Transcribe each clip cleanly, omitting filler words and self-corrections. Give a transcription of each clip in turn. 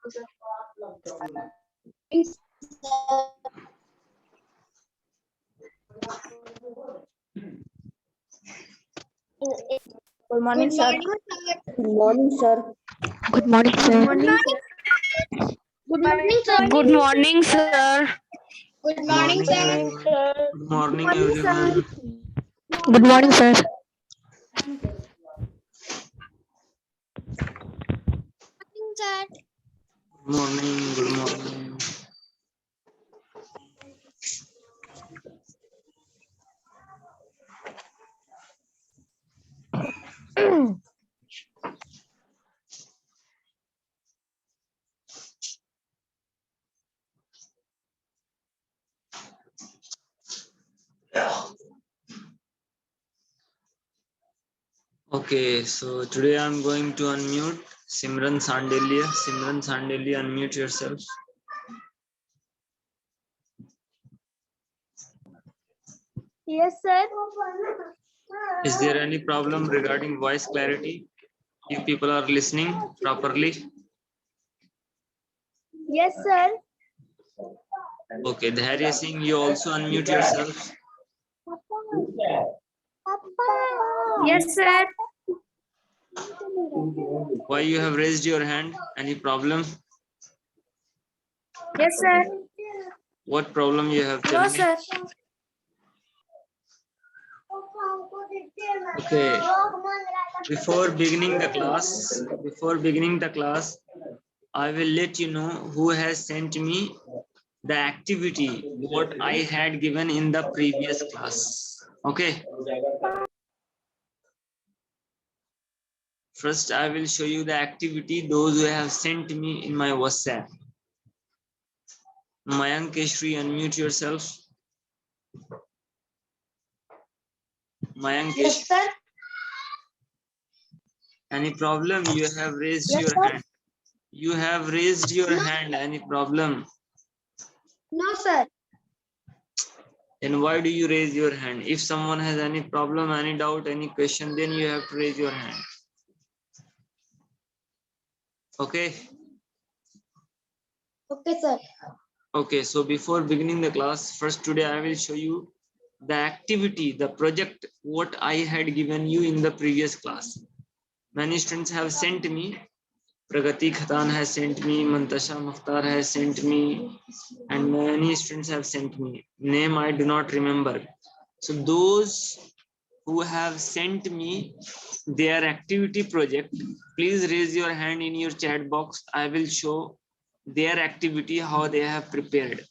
Good morning, sir. Good morning, sir. Good morning, Good sir. morning, sir. Good morning, sir. Good morning, sir. Good Good morning, morning, sir. everyone. Good morning, everyone. Good morning, sir. Good morning. Good morning. Okay, so today I'm going to unmute Simran Sandelia. Simran Sandelia, unmute yourself. Yes, sir. Is there any problem regarding voice clarity? You people are listening properly? Yes, sir. Okay, Dharya Singh, you also unmute yourself. Yes, sir. Why you have raised your hand? Any problem? Yes, sir. What problem you have? No, Tell me. sir. Okay. Before beginning the class, I will let you know who has sent me the activity what I had given in the previous class. Okay. First, I will show you the activity those who have sent me in my WhatsApp. Mayank Keshri, unmute yourself. Mayank Yes, Keshri, sir. any problem? You have raised Yes, your sir. hand. You have raised your hand. Any problem? No, sir. Then why do you raise your hand? If someone has any problem, any doubt, any question, then you have to raise your hand. Okay. Okay, sir. Okay, so before beginning the class, first today I will show you the activity, the project, what I had given you in the previous class. Many students have sent me. Pragati Khatan has sent me, Mantasha Mukhtar has sent me, and many students have sent me. Name I do not remember. So those who have sent me their activity project, please raise your hand in your chat box. I will show their activity, how they have prepared.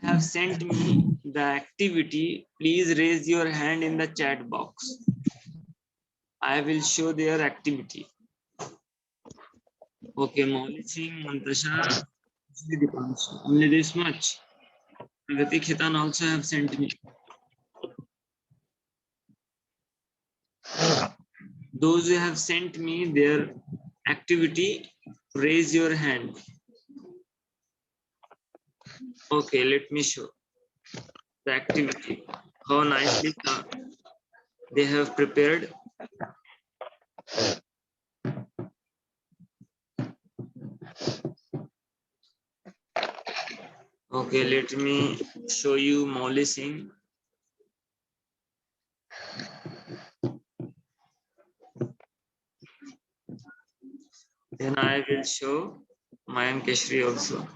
Have sent me the activity, please raise your hand in the chat box. I will show their activity. Okay, Mauli Singh, Mantasha, only this much. Pragati Khitan also have sent me. Those who have sent me their activity, raise your hand. Okay, let me show the activity. How nicely they have prepared. Okay, let me show you Mauli Singh. Then I will show Mayank Keshri also.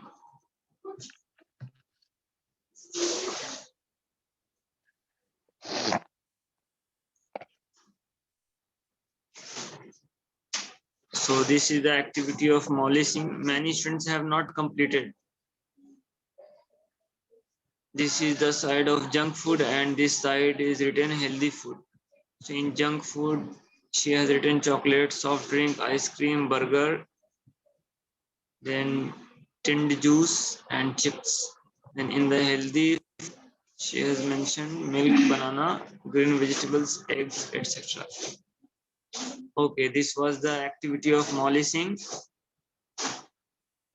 So this is the activity of Mauli Singh. Many students have not completed. This is the side of junk food and this side is written healthy food. So in junk food, she has written chocolate, soft drink, ice cream, burger, then tinned juice and chips. Then in the healthy, she has mentioned milk, banana, green vegetables, eggs, etc. Okay, this was the activity of Mauli Singh.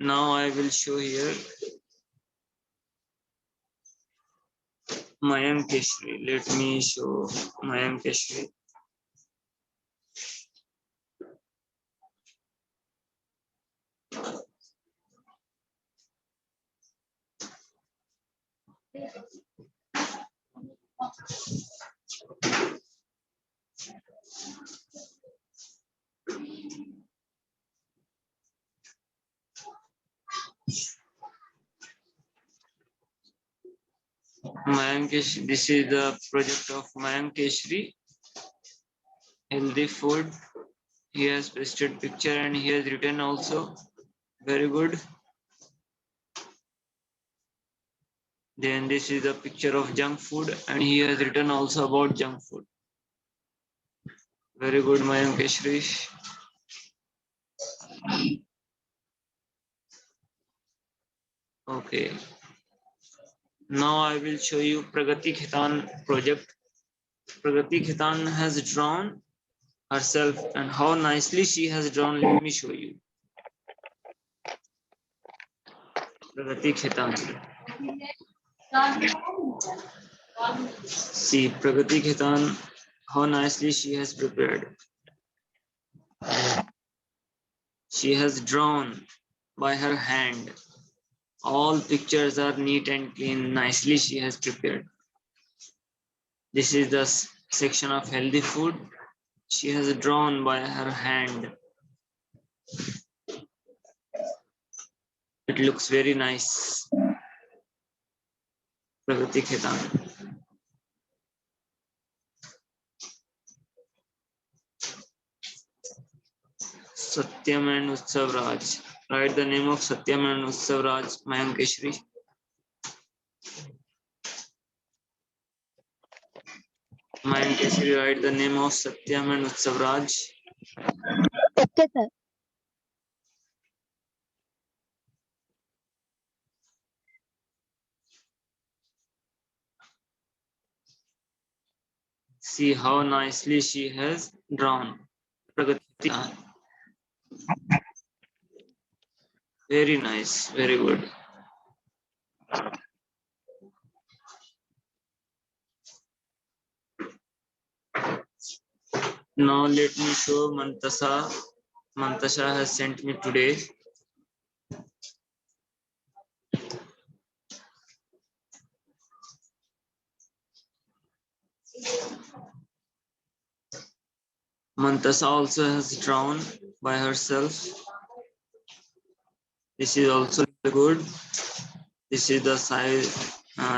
Now I will show here Mayank Keshri. Let me show Mayank Keshri. Mayankesh, this is the project of Mayankeshri. Healthy food. He has pasted picture and he has written also. Very good. Then this is a picture of junk food and he has written also about junk food. Very good, Mayankeshri. Okay. Now I will show you Pragati Khitan project. Pragati Khitan has drawn herself and how nicely she has drawn. Let me show you. Pragati Khitan. See Pragati Khitan, how nicely she has prepared. She has drawn by her hand. All pictures are neat and clean. Nicely she has prepared. This is the section of healthy food. She has drawn by her hand. It looks very nice. Pragati Khitan. Satyam and Utsav Raj. Write the name of Satyam and Utsav Raj, Mayankeshri. Mayankeshri, write the name of Satyam and Utsav Raj. Okay, sir. See how nicely she has drawn. Pragati. Very nice, very good. Now let me show Mantasa. Mantasha has sent me today. Mantasa also has drawn by herself. This is also good. This is the side.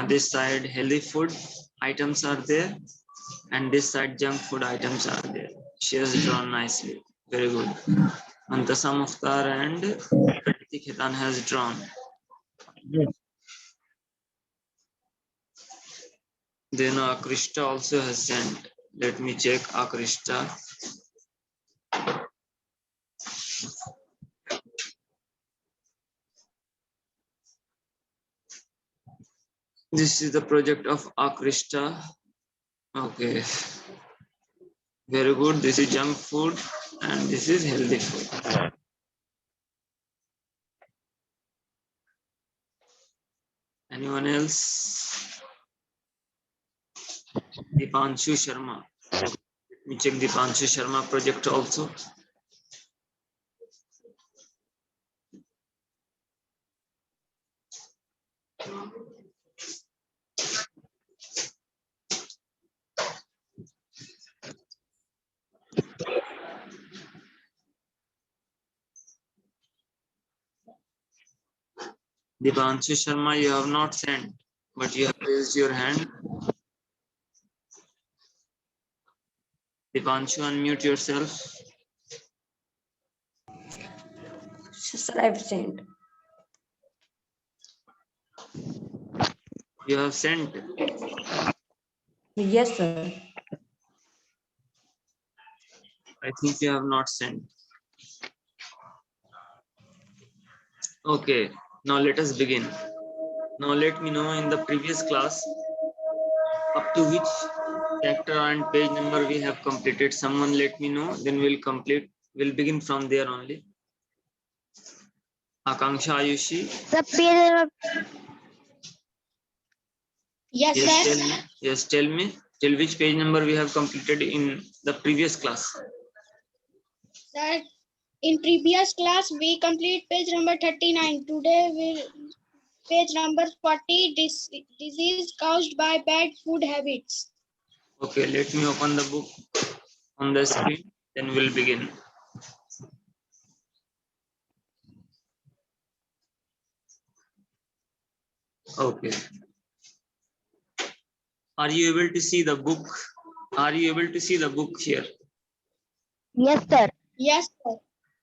This side healthy food items are there, and this side junk food items are there. She has drawn nicely. Very good. Mantasa Mukhtar and Pragati Khitan has drawn. Then Akrishta also has sent. Let me check Akrishta. This is the project of Akrishta. Okay. Very good. This is junk food and this is healthy food. Anyone else? Dipanshu Sharma. Let me check Dipanshu Sharma project also. Dipanshu Sharma, you have not sent, but you have raised your hand. Dipanshu, unmute yourself. Sir, I've sent. You have sent. Yes, sir. I think you have not sent. Okay, now let us begin. Now let me know in the previous class up to which chapter and page number we have completed. Someone let me know, then we'll complete. We'll begin from there only. Akanksha Ayushi. The page Yes, Yes, sir. tell me. Yes, tell me. Till which page number we have completed in the previous class? Sir, in previous class we complete page number 39. Today we Page number 40. Disease caused by bad food habits. Okay, let me open the book on the screen, then we'll begin. Okay. Are you able to see the book? Are you able to see the book here? Yes, sir. Yes, sir.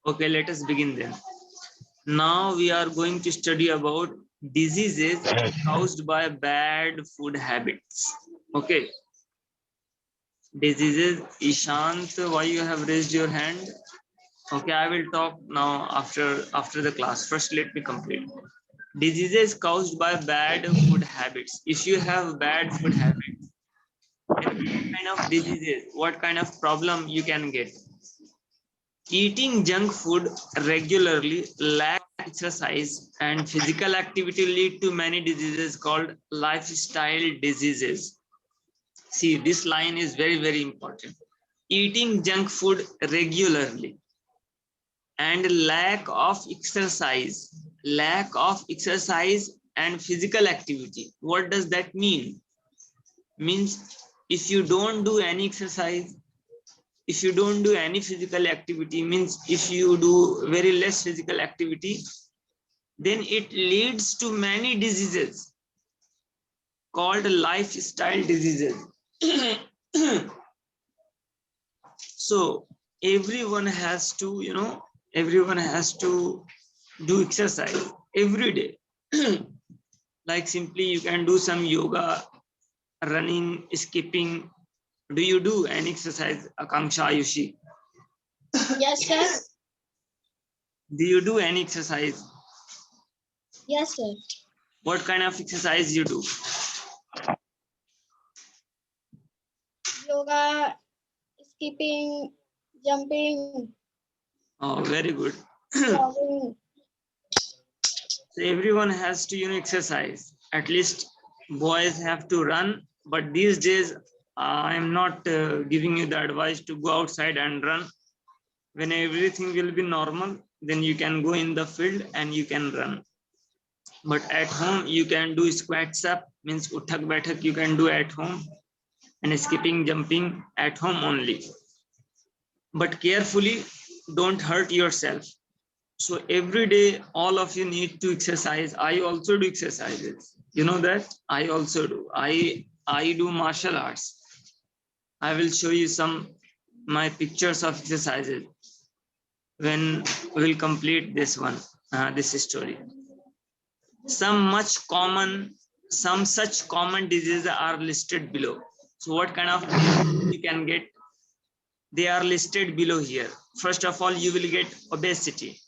Okay, let us begin then. Now we are going to study about diseases caused by bad food habits. Okay. Diseases. Ishant, why you have raised your hand? Okay, I will talk now after the class. First, let me complete. Diseases caused by bad food habits. If you have bad food habits, then what kind of diseases, what kind of problem you can get? Eating junk food regularly, lack of exercise, and physical activity lead to many diseases called lifestyle diseases. See, this line is very, very important. Eating junk food regularly and lack of exercise and physical activity. What does that mean? Means if you don't do any exercise, if you don't do any physical activity, means if you do very less physical activity, then it leads to many diseases called lifestyle diseases. So everyone has to, everyone has to do exercise every day. Like simply you can do some yoga, running, skipping. Do you do any exercise, Akanksha, Ayushi? Yes, sir. Do you do any exercise? Yes, sir. What kind of exercise you do? Yoga, skipping, jumping, Oh, very good. jogging. So everyone has to, exercise. At least boys have to run. But these days, I am not giving you the advice to go outside and run. When everything will be normal, then you can go in the field and you can run. But at home, you can do squats up, means uthak baithak you can do at home, and skipping, jumping at home only. But carefully, don't hurt yourself. So every day, all of you need to exercise. I also do exercises. You know that? I also do. I do martial arts. I will show you some my pictures of exercises when we'll complete this one, this story. Some such common diseases are listed below. So what kind of disease you can get? They are listed below here. First of all, you will get obesity.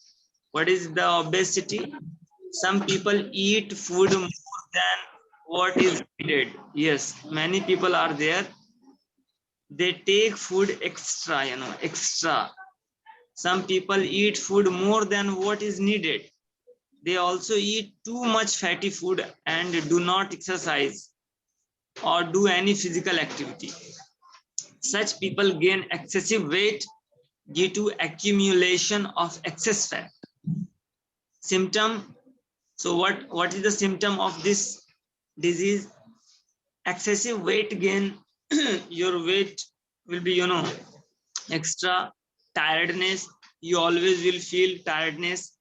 What is the obesity? Some people eat food more than what is needed. Yes, many people are there. They take food extra, extra. Some people eat food more than what is needed. They also eat too much fatty food and do not exercise or do any physical activity. Such people gain excessive weight due to accumulation of excess fat. Symptom. So what is the symptom of this disease? Excessive weight gain. Your weight will be, extra. Tiredness. You always will feel tiredness.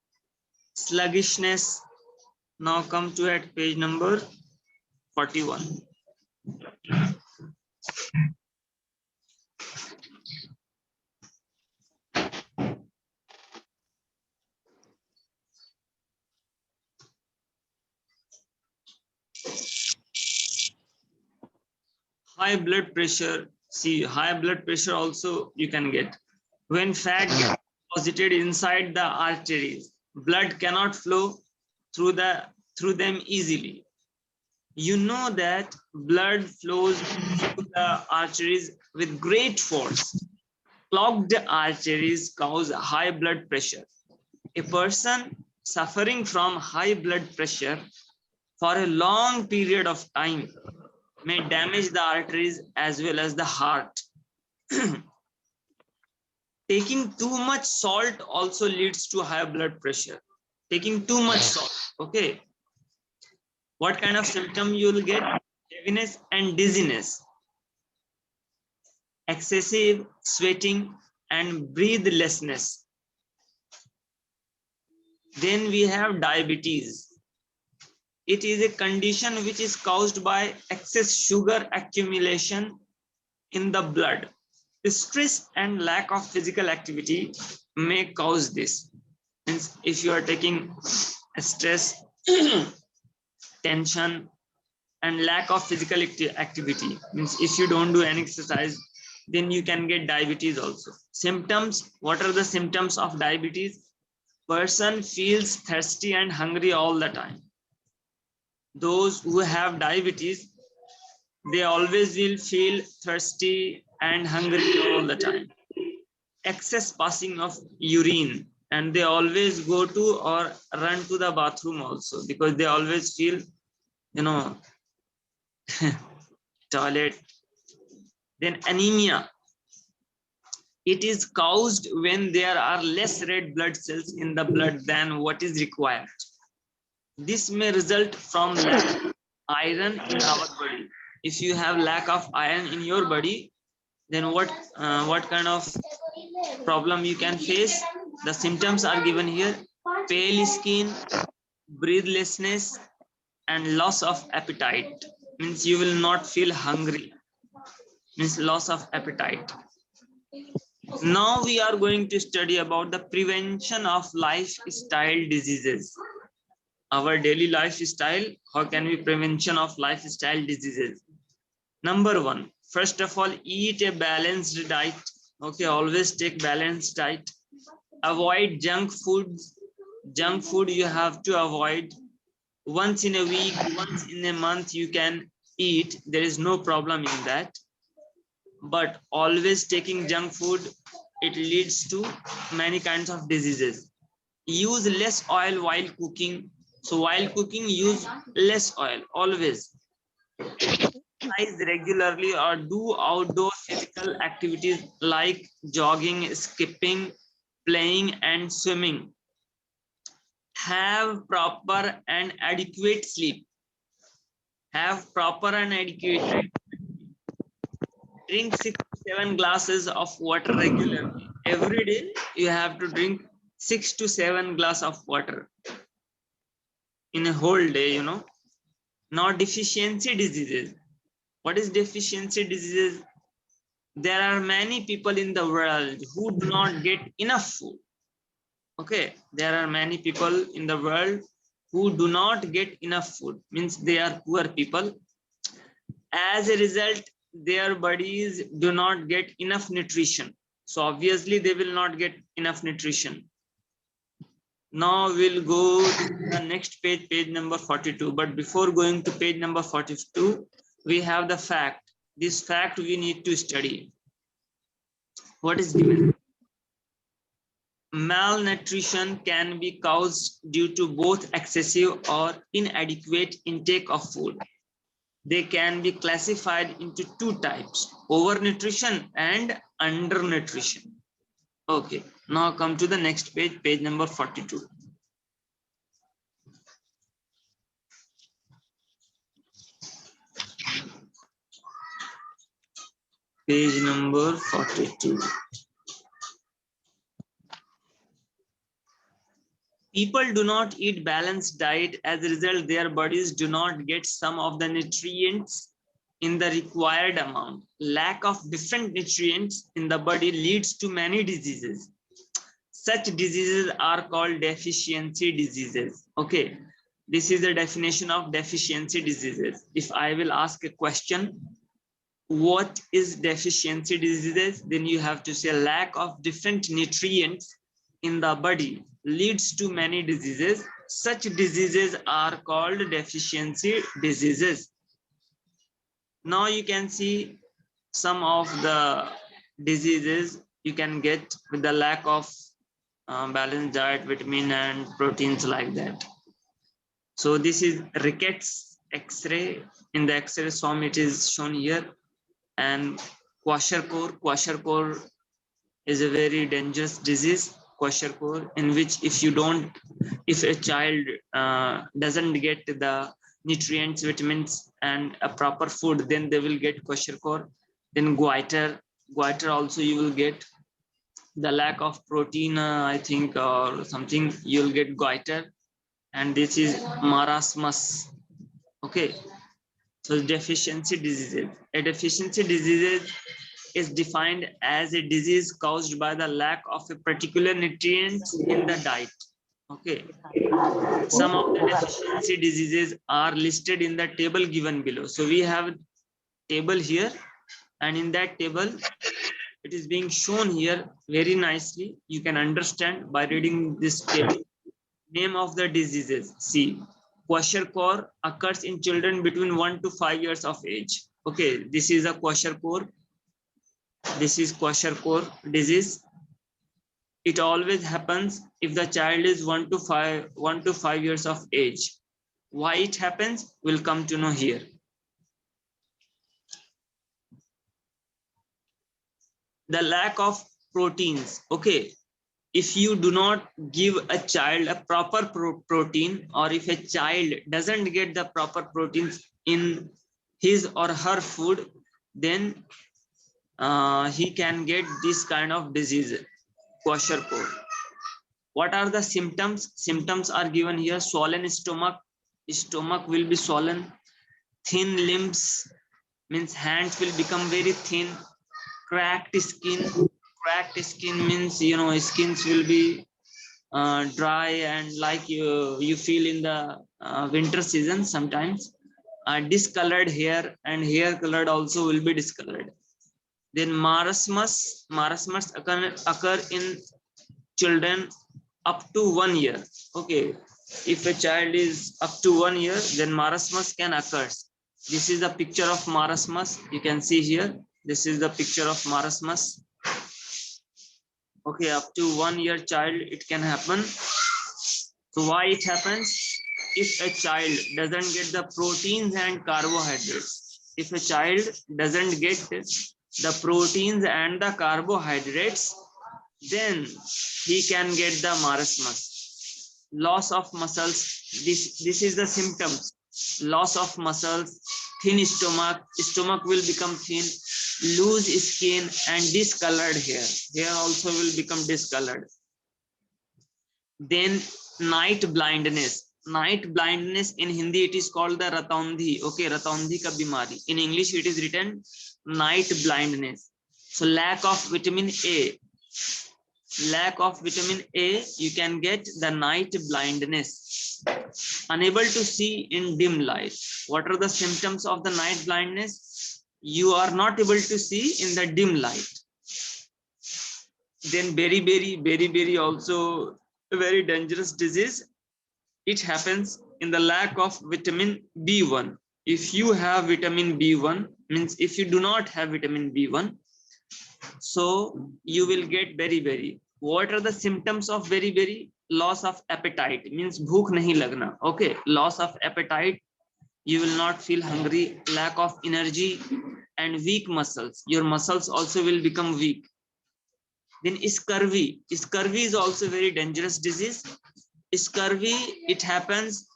Sluggishness. Now come to at page number 41. High blood pressure. See, high blood pressure also you can get. When fat gets deposited inside the arteries, blood cannot flow through them easily. You know that blood flows through the arteries with great force. Clogged arteries cause high blood pressure. A person suffering from high blood pressure for a long period of time may damage the arteries as well as the heart. Taking too much salt also leads to high blood pressure. Taking too much salt, okay? What kind of symptom you will get? Heaviness and dizziness, excessive sweating and breathlessness. Then we have diabetes. It is a condition which is caused by excess sugar accumulation in the blood. Stress and lack of physical activity may cause this. Means if you are taking stress, tension, and lack of physical activity, means if you don't do any exercise, then you can get diabetes also. Symptoms, what are the symptoms of diabetes? Person feels thirsty and hungry all the time. Those who have diabetes, they always will feel thirsty and hungry all the time. Excess passing of urine, and they always go to or run to the bathroom also, because they always feel, toilet. Then anemia. It is caused when there are less red blood cells in the blood than what is required. This may result from lack of iron in our body. If you have lack of iron in your body, then what kind of problem you can face? The symptoms are given here: pale skin, breathlessness, and loss of appetite. Means you will not feel hungry. Means loss of appetite. Now we are going to study about the prevention of lifestyle diseases. Our daily lifestyle, how can we prevention of lifestyle diseases? Number one, first of all, eat a balanced diet. Okay, always take balanced diet. Avoid junk foods. Junk food you have to avoid. Once in a week, once in a month you can eat. There is no problem in that. But always taking junk food, it leads to many kinds of diseases. Use less oil while cooking. So while cooking, use less oil always. Exercise regularly or do outdoor physical activities like jogging, skipping, playing, and swimming. Have proper and adequate sleep. Have proper and adequate sleep. Drink 6 to 7 glasses of water regularly. Every day you have to drink 6 to 7 glasses of water in a whole day, Now deficiency diseases. What is deficiency diseases? There are many people in the world who do not get enough food. Okay, there are many people in the world who do not get enough food. Means they are poor people. As a result, their bodies do not get enough nutrition. So obviously they will not get enough nutrition. Now we'll go to the next page, page number 42. But before going to page number 42, we have the fact. This fact we need to study. What is given? Malnutrition can be caused due to both excessive or inadequate intake of food. They can be classified into two types: overnutrition and undernutrition. Okay, now come to the next page, page number 42. Page number 42. People do not eat balanced diet. As a result, their bodies do not get some of the nutrients in the required amount. Lack of different nutrients in the body leads to many diseases. Such diseases are called deficiency diseases. Okay, this is the definition of deficiency diseases. If I will ask a question, what is deficiency diseases? Then you have to say lack of different nutrients in the body leads to many diseases. Such diseases are called deficiency diseases. Now you can see some of the diseases you can get with the lack of balanced diet, vitamin and proteins like that. So this is rickets X-ray. In the X-ray form it is shown here. And kwashiorkor. Kwashiorkor is a very dangerous disease. Kwashiorkor, in which if a child doesn't get the nutrients, vitamins, and a proper food, then they will get kwashiorkor. Then goiter also you will get. The lack of protein, I think, or something, you'll get goiter. And this is marasmus. Okay, so deficiency diseases. A deficiency disease is defined as a disease caused by the lack of a particular nutrient in the diet. Okay, some of the deficiency diseases are listed in the table given below. So we have a table here, and in that table it is being shown here very nicely. You can understand by reading this table. Name of the diseases. See, kwashiorkor occurs in children between 1 to 5 years of age. Okay, this is a kwashiorkor. This is kwashiorkor disease. It always happens if the child is 1 to 5 years of age. Why it happens, we'll come to know here. The lack of proteins. Okay, if you do not give a child a proper protein, or if a child doesn't get the proper proteins in his or her food, then he can get this kind of disease, kwashiorkor. What are the symptoms? Symptoms are given here. Swollen stomach. Stomach will be swollen. Thin limbs, means hands will become very thin. Cracked skin. Cracked skin means, you know, skins will be dry and like you feel in the winter season sometimes. Discolored hair, and hair colored also will be discolored. Then marasmus. Marasmus occur in children up to 1 year. Okay, if a child is up to 1 year, then marasmus can occur. This is the picture of marasmus. You can see here. This is the picture of marasmus. Okay, up to 1 year child, it can happen. So why it happens? If a child doesn't get the proteins and carbohydrates, if a child doesn't get the proteins and the carbohydrates, then he can get the marasmus. Loss of muscles. This is the symptoms. Loss of muscles, thin stomach. Stomach will become thin. Loose skin and discolored hair. Hair also will become discolored. Then night blindness. Night blindness, in Hindi it is called the ratondhi. Okay, ratondhi ka bimari. In English it is written night blindness. So lack of vitamin A. Lack of vitamin A, you can get the night blindness. Unable to see in dim light. What are the symptoms of the night blindness? You are not able to see in the dim light. Then beriberi also a very dangerous disease. It happens in the lack of vitamin B1. If you have vitamin B1, means if you do not have vitamin B1, so you will get beriberi. What are the symptoms of beriberi? Loss of appetite, means bhook nahi lagna. Okay, loss of appetite. You will not feel hungry. Lack of energy and weak muscles. Your muscles also will become weak. Then scurvy. Scurvy is also a very dangerous disease. Scurvy, it happens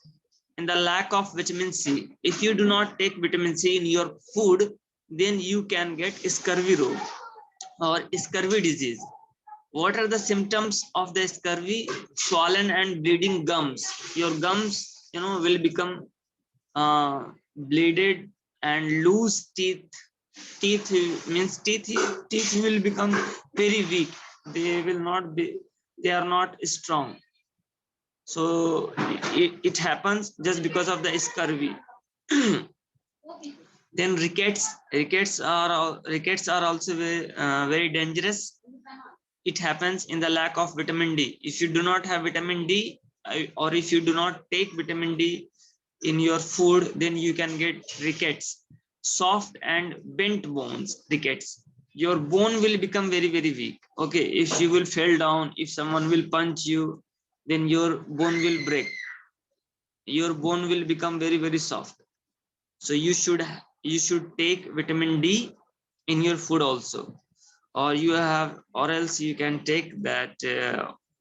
in the lack of vitamin C. If you do not take vitamin C in your food, then you can get scurvy rog or scurvy disease. What are the symptoms of the scurvy? Swollen and bleeding gums. Your gums, you know, will become bleeded, and loose teeth. Teeth means teeth will become very weak. They will not be, they are not strong. So it happens just because of the scurvy. Then rickets. Rickets are also very dangerous. It happens in the lack of vitamin D. If you do not have vitamin D, or if you do not take vitamin D in your food, then you can get rickets. Soft and bent bones, rickets. Your bone will become very weak. Okay, if you will fall down, if someone will punch you, then your bone will break. Your bone will become very soft. So you should take vitamin D in your food also, or else you can take that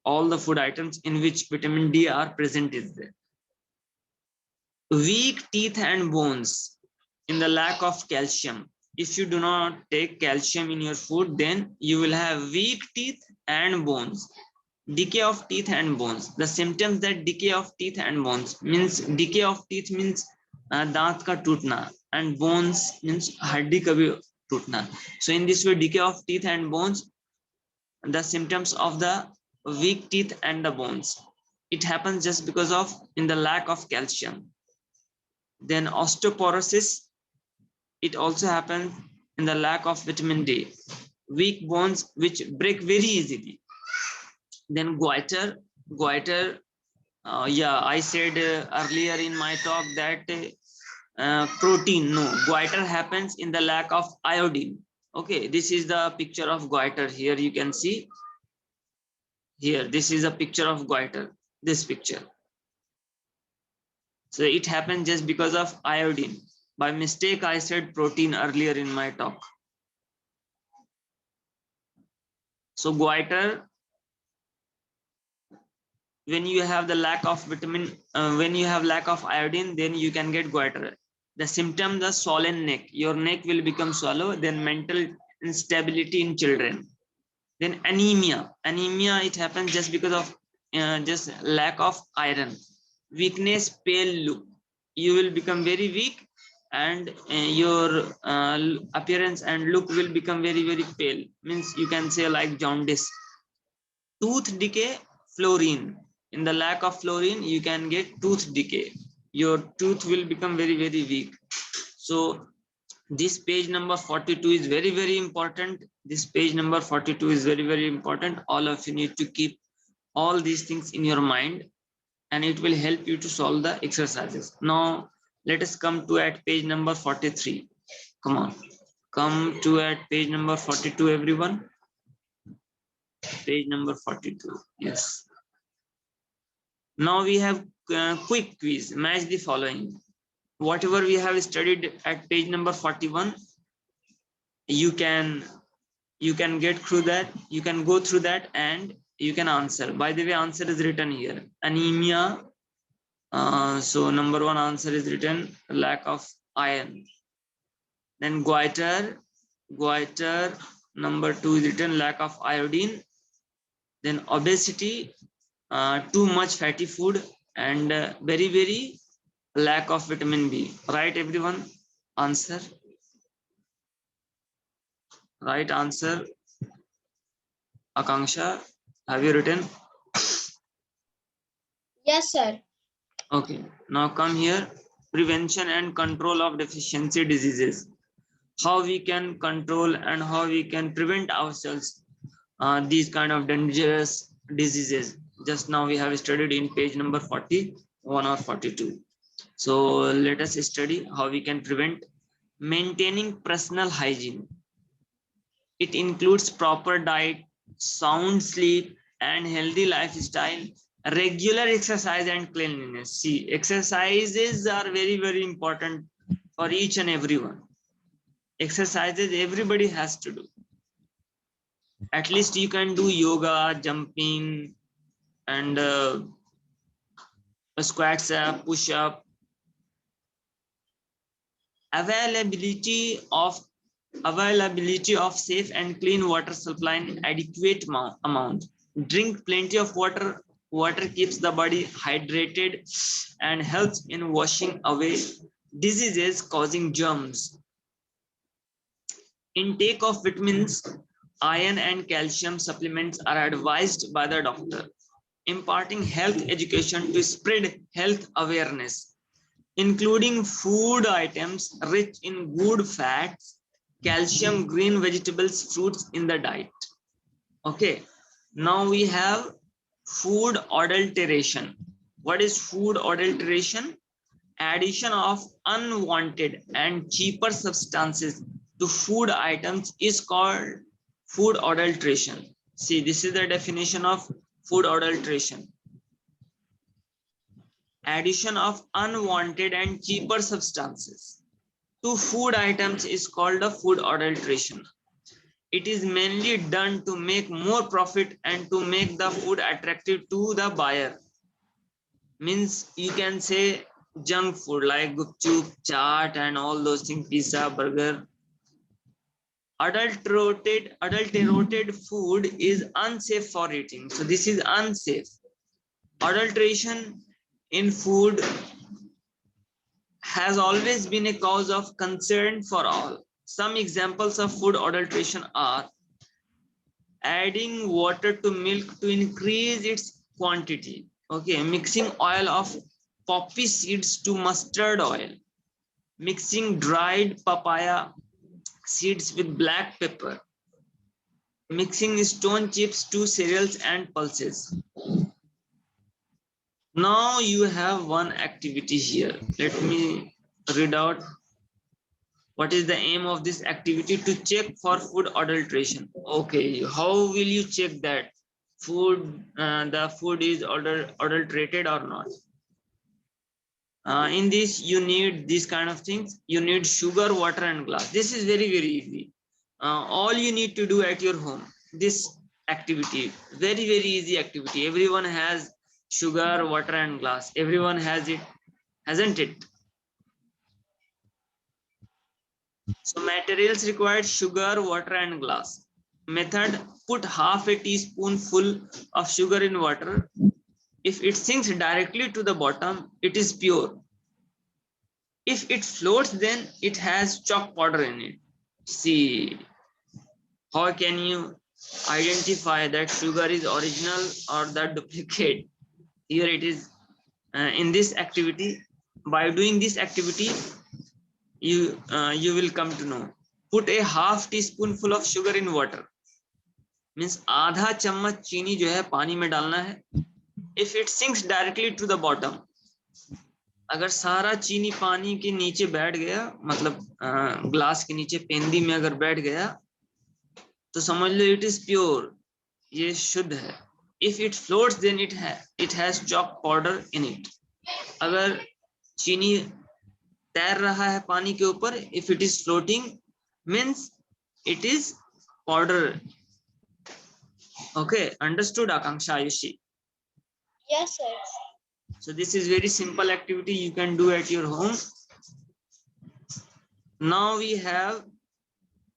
all the food items in which vitamin D are present is there. weak teeth and bones in the lack of calcium. If you do not take calcium in your food, then you will have weak teeth and bones. Decay of teeth and bones. The symptoms that decay of teeth and bones means, decay of teeth means दांत का टूटना, and bones means हड्डी का भी टूटना. So in this way, decay of teeth and bones, the symptoms of the weak teeth and the bones, it happens just because of in the lack of calcium. Then osteoporosis, it also happens in the lack of vitamin D. Weak bones which break very easily. Then goiter, yeah, I said earlier in my talk that protein, no, goiter happens in the lack of iodine. Okay, this is the picture of goiter. Here you can see, here this is a picture of goiter, this picture. So it happened just because of iodine. By mistake I said protein earlier in my talk. So goiter, when you have the lack of vitamin, when you have lack of iodine, then you can get goiter. The symptom, the swollen neck, your neck will become swallow. Then mental instability in children. Then anemia, it happens just because of just lack of iron. Weakness, pale look, you will become very weak, and your appearance and look will become very, very pale, means you can say like jaundice. Tooth decay, fluorine, in the lack of fluorine you can get tooth decay, your tooth will become very, very weak. So this page number 42 is very, very important. This page number 42 is very, very important. All of you need to keep all these things in your mind, and it will help you to solve the exercises. Now let us come to at page number 43. Come on, come to at page number 42, everyone. Page number 42. Yes. Now we have quick quiz. Match the following. Whatever we have studied at page number 41, you can get through that, you can go through that and you can answer. By the way, answer is written here. Anemia, so number one answer is written, lack of iron. Then goiter, number two is written, lack of iodine. Then obesity, too much fatty food, and very, very lack of vitamin B. Right, everyone? Answer. Right answer. Akanksha, have you written? Yes, sir. Okay, now come here. Prevention and control of deficiency diseases. How we can control and how we can prevent ourselves these kind of dangerous diseases. Just now we have studied in page number 41 or 42. So let us study how we can prevent. Maintaining personal hygiene. It includes proper diet, sound sleep, and healthy lifestyle, regular exercise and cleanliness. See, exercises are very, very important for each and everyone. Exercises everybody has to do. At least you can do yoga, jumping, and squats up, push up. Availability of safe and clean water supply in adequate amount. Drink plenty of water. Water keeps the body hydrated and helps in washing away diseases causing germs. Intake of vitamins, iron and calcium supplements are advised by the doctor. Imparting health education to spread health awareness, including food items rich in good fats, calcium, green vegetables, fruits in the diet. Okay, now we have food adulteration. What is food adulteration? Addition of unwanted and cheaper substances to food items is called food adulteration. See, this is the definition of food adulteration. Addition of unwanted and cheaper substances to food items is called a food adulteration. It is mainly done to make more profit and to make the food attractive to the buyer. Means you can say junk food like gupchup, chaat, and all those things, pizza, burger. Adulterated food is unsafe for eating. So this is unsafe. Adulteration in food has always been a cause of concern for all. Some examples of food adulteration are adding water to milk to increase its quantity. Okay, mixing oil of poppy seeds to mustard oil, mixing dried papaya seeds with black pepper, mixing stone chips to cereals and pulses. Now you have one activity here. Let me read out what is the aim of this activity: to check for food adulteration. Okay, how will you check that the food is adulterated or not? In this you need these kind of things. You need sugar, water, and glass. This is very easy. All you need to do at your home, this activity, very easy activity. Everyone has sugar, water, and glass. Everyone has it, hasn't it? So materials required: sugar, water, and glass. Method: put half a teaspoonful of sugar in water. If it sinks directly to the bottom, it is pure. If it floats, then it has chalk powder in it. See, how can you identify that sugar is original or the duplicate? Here it is in this activity. By doing this activity, you will come to know. Put a half teaspoonful of sugar in water. Means आधा चम्मच चीनी जो है पानी में डालना है. If it sinks directly to the bottom, अगर सारा चीनी पानी के नीचे बैठ गया, मतलब ग्लास के नीचे पेंदी में अगर बैठ गया, तो समझ लो इट इज प्योर, ये शुद्ध है. If it floats, then it has chalk powder in it. अगर चीनी तैर रहा है पानी के ऊपर, if it is floating, means it is powder. Okay, understood, Akanksha, Ayushi? Yes, sir. So this is very simple activity you can do at your home. Now we have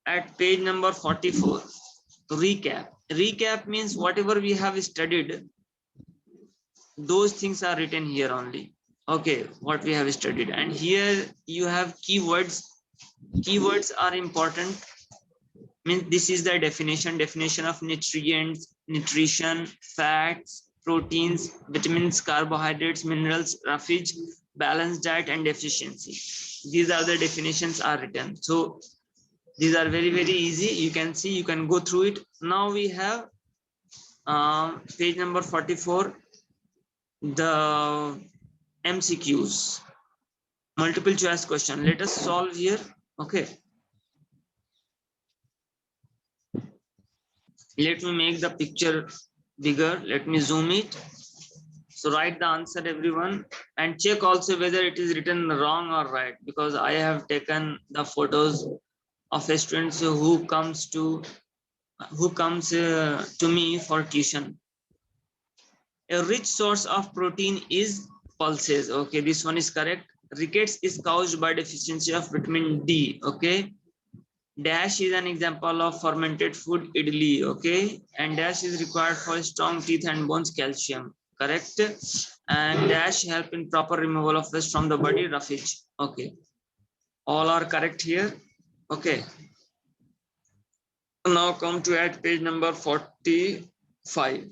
at page number 44, recap. Recap means whatever we have studied, those things are written here only. Okay, what we have studied, and here you have keywords. Keywords are important. Means this is the definition of nutrients, nutrition, fats, proteins, vitamins, carbohydrates, minerals, roughage, balanced diet, and deficiency. These are the definitions are written. So these are very easy. You can see, you can go through it. Now we have page number 44, the MCQs, multiple choice question. Let us solve here. Okay. Let me make the picture bigger. Let me zoom it. So write the answer, everyone, and check also whether it is written wrong or right, because I have taken the photos of students who comes to me for tuition. A rich source of protein is pulses. Okay, this one is correct. Rickets is caused by deficiency of vitamin D. Okay. Dash is an example of fermented food, idli. Okay, and dash is required for strong teeth and bones, calcium. Correct. And dash help in proper removal of waste from the body, roughage. Okay, all are correct here. Okay, now come to at page number 45.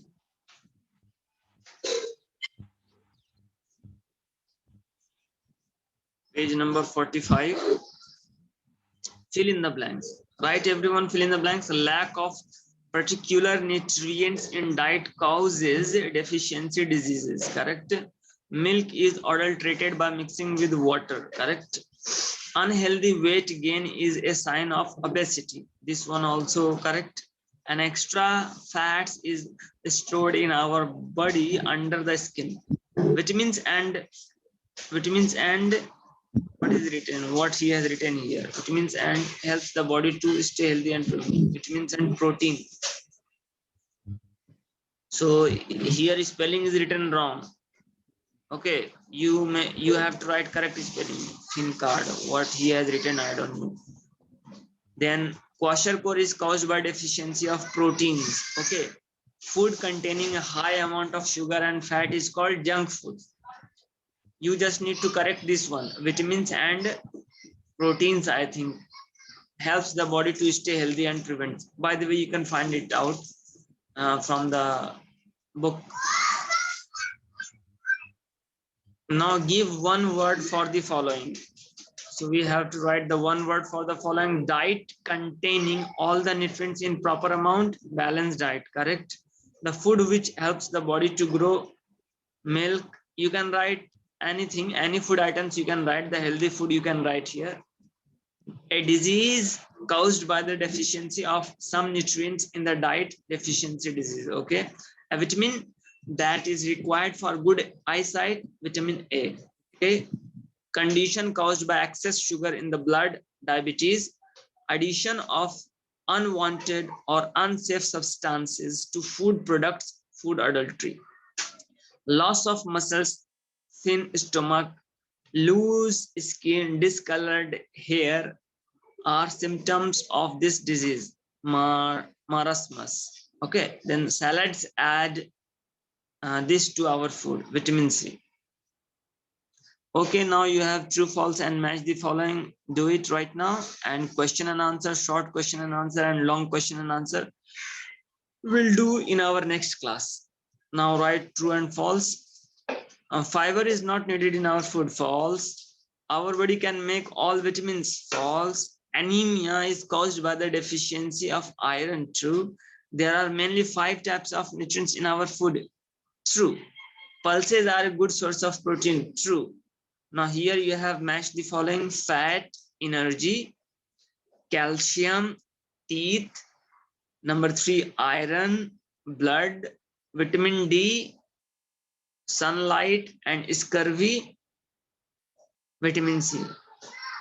Page number 45. Fill in the blanks. Right, everyone, fill in the blanks. Lack of particular nutrients in diet causes deficiency diseases. Correct. Milk is adulterated by mixing with water. Correct. Unhealthy weight gain is a sign of obesity. This one also correct. And extra fats is stored in our body under the skin. Vitamins and what is written, what he has written here, vitamins and helps the body to stay healthy and protein. Vitamins and protein. So here spelling is written wrong. Okay, you have to write correct spelling in card. What he has written, I don't know. Then kwashiorkor is caused by deficiency of proteins. Okay, food containing a high amount of sugar and fat is called junk food. You just need to correct this one. Vitamins and proteins, I think, helps the body to stay healthy and prevent. By the way, you can find it out from the book. Now give one word for the following. So we have to write the one word for the following: diet containing all the nutrients in proper amount, balanced diet, correct? The food which helps the body to grow, milk, you can write anything, any food items you can write, the healthy food you can write here. A disease caused by the deficiency of some nutrients in the diet, deficiency disease, okay? A vitamin that is required for good eyesight, vitamin A, okay? Condition caused by excess sugar in the blood, diabetes. Addition of unwanted or unsafe substances to food products, food adultery. Loss of muscles, thin stomach, loose skin, discolored hair are symptoms of this disease, marasmus. Okay, then salads add this to our food, vitamin C. Okay, now you have true, false, and match the following. Do it right now. And question and answer, short question and answer, and long question and answer we'll do in our next class. Now write true and false. Fiber is not needed in our food, false. Our body can make all vitamins, false. Anemia is caused by the deficiency of iron, true. There are mainly 5 types of nutrients in our food, true. Pulses are a good source of protein, true. Now here you have matched the following: fat, energy, calcium, teeth, number 3, iron, blood, vitamin D, sunlight, and scurvy, vitamin C.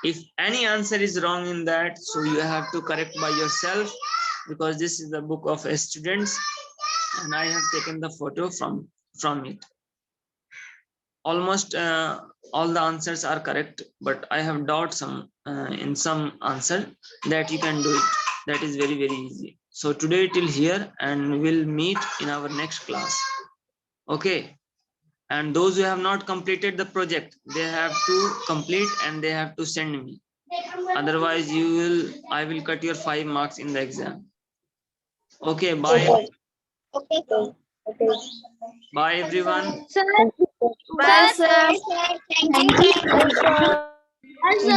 If any answer is wrong in that, so you have to correct by yourself, because this is the book of students and I have taken the photo from it. Almost all the answers are correct, but I have doubt some in some answer. That you can do it. That is very, very easy. So today till here, and we'll meet in our next class. Okay. And those who have not completed the project, they have to complete and they have to send me. Otherwise, I will cut your 5 marks in the exam. Okay, bye. Okay. Bye everyone. Bye, sir. Thank you, sir.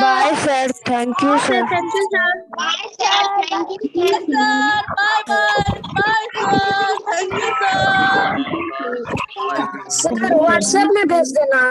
Bye, sir. Thank you, sir. Thank you, sir. Bye, sir. Thank you, sir. Bye, bye. Bye, sir. Thank you, sir. Bye everyone. Sir WhatsApp में भेज देना